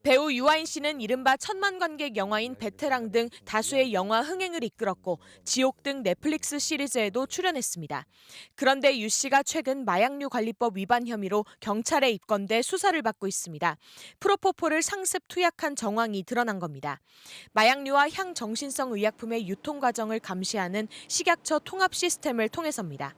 배우 유아인 씨는 이른바 천만 관객 영화인 베테랑 등 다수의 영화 흥행을 이끌었고 지옥 등 넷플릭스 시리즈에도 출연했습니다. 그런데 유 씨가 최근 마약류 관리법 위반 혐의로 경찰에 입건돼 수사를 받고 있습니다. 프로포폴을 상습 투약한 정황이 드러난 겁니다. 마약류와 향정신성 의약품의 유통 과정을 감시하는 식약처 통합 시스템을 통해서입니다.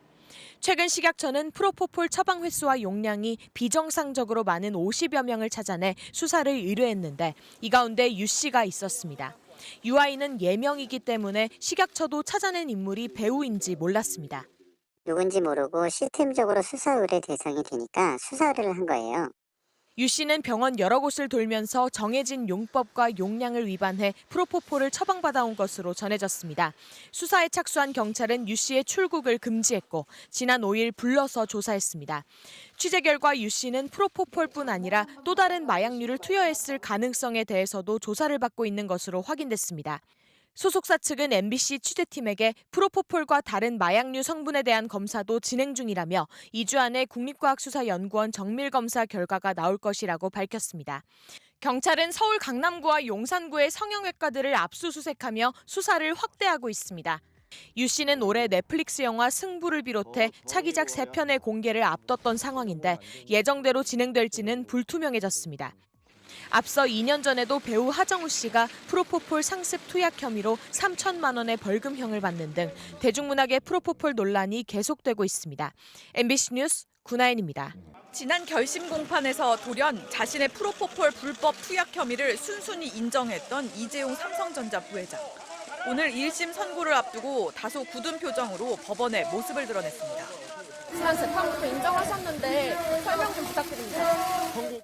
최근 식약처는 프로포폴 처방 횟수와 용량이 비정상적으로 많은 50여 명을 찾아내 수사를 의뢰했는데 이 가운데 유 씨가 있었습니다. 유아인은 예명이기 때문에 식약처도 찾아낸 인물이 배우인지 몰랐습니다. 누군지 모르고 시스템적으로 수사 의뢰 대상이 되니까 수사 의뢰를 한 거예요. 유 씨는 병원 여러 곳을 돌면서 정해진 용법과 용량을 위반해 프로포폴을 처방받아온 것으로 전해졌습니다. 수사에 착수한 경찰은 유 씨의 출국을 금지했고 지난 5일 불러서 조사했습니다. 취재 결과 유 씨는 프로포폴뿐 아니라 또 다른 마약류를 투여했을 가능성에 대해서도 조사를 받고 있는 것으로 확인됐습니다. 소속사 측은 MBC 취재팀에게 프로포폴과 다른 마약류 성분에 대한 검사도 진행 중이라며 2주 안에 국립과학수사연구원 정밀검사 결과가 나올 것이라고 밝혔습니다. 경찰은 서울 강남구와 용산구의 성형외과들을 압수수색하며 수사를 확대하고 있습니다. 유 씨는 올해 넷플릭스 영화 승부를 비롯해 차기작 3편의 공개를 앞뒀던 상황인데 예정대로 진행될지는 불투명해졌습니다. 앞서 2년 전에도 배우 하정우 씨가 프로포폴 상습 투약 혐의로 3천만 원의 벌금형을 받는 등 대중문학의 프로포폴 논란이 계속되고 있습니다. MBC 뉴스 구나인입니다. 지난 결심 공판에서 돌연 자신의 프로포폴 불법 투약 혐의를 순순히 인정했던 이재용 삼성전자 부회장. 오늘 1심 선고를 앞두고 다소 굳은 표정으로 법원에 모습을 드러냈습니다. 지난 재판부터 인정하셨는데 설명 좀 부탁드립니다.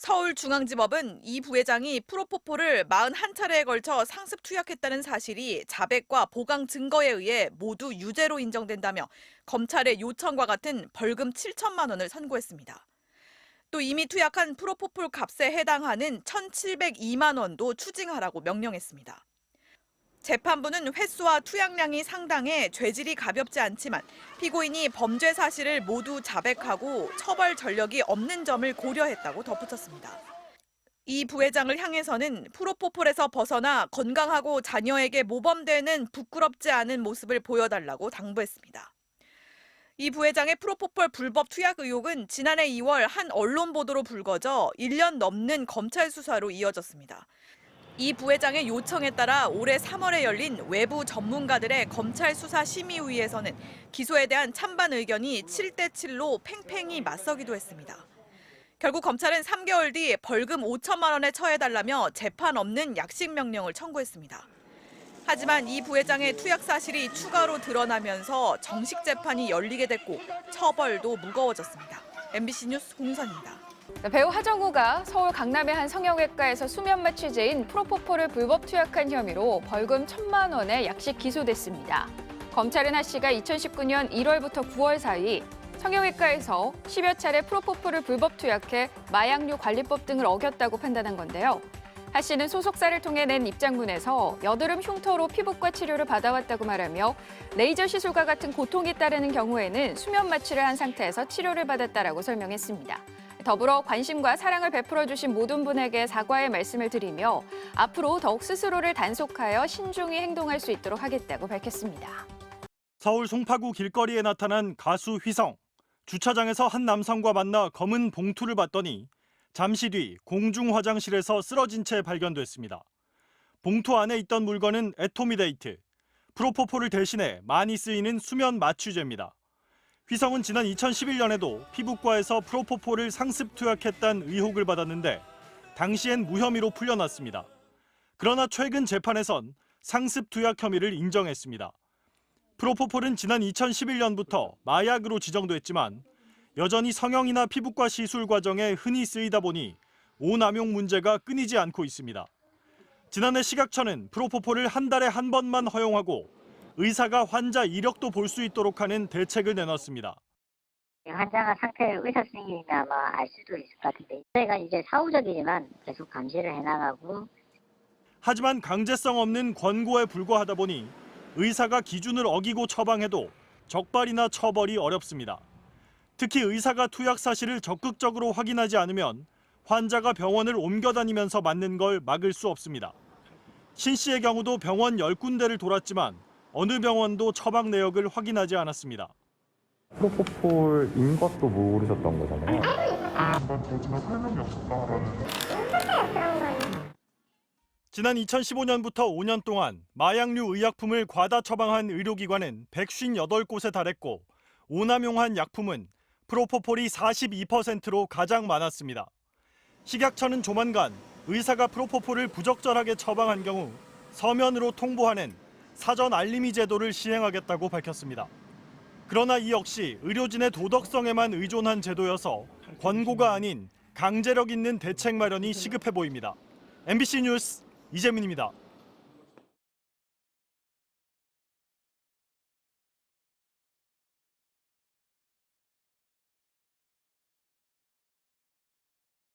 서울중앙지법은 이 부회장이 프로포폴을 41차례에 걸쳐 상습 투약했다는 사실이 자백과 보강 증거에 의해 모두 유죄로 인정된다며 검찰의 요청과 같은 벌금 7천만 원을 선고했습니다. 또 이미 투약한 프로포폴 값에 해당하는 1,702만 원도 추징하라고 명령했습니다. 재판부는 횟수와 투약량이 상당해 죄질이 가볍지 않지만 피고인이 범죄 사실을 모두 자백하고 처벌 전력이 없는 점을 고려했다고 덧붙였습니다. 이 부회장을 향해서는 프로포폴에서 벗어나 건강하고 자녀에게 모범되는 부끄럽지 않은 모습을 보여달라고 당부했습니다. 이 부회장의 프로포폴 불법 투약 의혹은 지난해 2월 한 언론 보도로 불거져 1년 넘는 검찰 수사로 이어졌습니다. 이 부회장의 요청에 따라 올해 3월에 열린 외부 전문가들의 검찰 수사 심의위에서는 기소에 대한 찬반 의견이 7대7로 팽팽히 맞서기도 했습니다. 결국 검찰은 3개월 뒤 벌금 5천만 원에 처해달라며 재판 없는 약식 명령을 청구했습니다. 하지만 이 부회장의 투약 사실이 추가로 드러나면서 정식 재판이 열리게 됐고 처벌도 무거워졌습니다. MBC 뉴스 공선입니다. 배우 하정우가 서울 강남의 한 성형외과에서 수면마 취재인 프로포폴을 불법 투약한 혐의로 벌금 1천만 원에 약식 기소됐습니다. 검찰은 하 씨가 2019년 1월부터 9월 사이 성형외과에서 10여 차례 프로포폴을 불법 투약해 마약류 관리법 등을 어겼다고 판단한 건데요. 하 씨는 소속사를 통해 낸 입장문에서 여드름 흉터로 피부과 치료를 받아왔다고 말하며 레이저 시술과 같은 고통이 따르는 경우에는 수면 마취를 한 상태에서 치료를 받았다라고 설명했습니다. 더불어 관심과 사랑을 베풀어 주신 모든 분에게 사과의 말씀을 드리며 앞으로 더욱 스스로를 단속하여 신중히 행동할 수 있도록 하겠다고 밝혔습니다. 서울 송파구 길거리에 나타난 가수 휘성. 주차장에서 한 남성과 만나 검은 봉투를 받더니 잠시 뒤 공중 화장실에서 쓰러진 채 발견됐습니다. 봉투 안에 있던 물건은 에토미데이트, 프로포폴을 대신해 많이 쓰이는 수면 마취제입니다. 휘성은 지난 2011년에도 피부과에서 프로포폴을 상습 투약했다는 의혹을 받았는데 당시엔 무혐의로 풀려났습니다. 그러나 최근 재판에선 상습 투약 혐의를 인정했습니다. 프로포폴은 지난 2011년부터 마약으로 지정됐지만 여전히 성형이나 피부과 시술 과정에 흔히 쓰이다 보니 오남용 문제가 끊이지 않고 있습니다. 지난해 식약처는 프로포폴을 한 달에 한 번만 허용하고 의사가 환자 이력도 볼 수 있도록 하는 대책을 내놨습니다. 환자가 상태를 의사 선생님이 아마 알 수도 있을 것 같은데 저희가 이제 사후적이지만 계속 감시를 해나가고 하지만 강제성 없는 권고에 불과하다 보니 의사가 기준을 어기고 처방해도 적발이나 처벌이 어렵습니다. 특히 의사가 투약 사실을 적극적으로 확인하지 않으면 환자가 병원을 옮겨 다니면서 맞는 걸 막을 수 없습니다. 신 씨의 경우도 병원 10군데를 돌았지만 어느 병원도 처방 내역을 확인하지 않았습니다. 프로포폴인 것도 모르셨던 거잖아요. 지난 2015년부터 5년 동안 마약류 의약품을 과다 처방한 의료기관은 158곳에 달했고 오남용한 약품은 프로포폴이 42%로 가장 많았습니다. 식약처는 조만간 의사가 프로포폴을 부적절하게 처방한 경우 서면으로 통보하는 사전 알림이 제도를 시행하겠다고 밝혔습니다. 그러나 이 역시 의료진의 도덕성에만 의존한 제도여서 권고가 아닌 강제력 있는 대책 마련이 시급해 보입니다. MBC 뉴스 이재민입니다.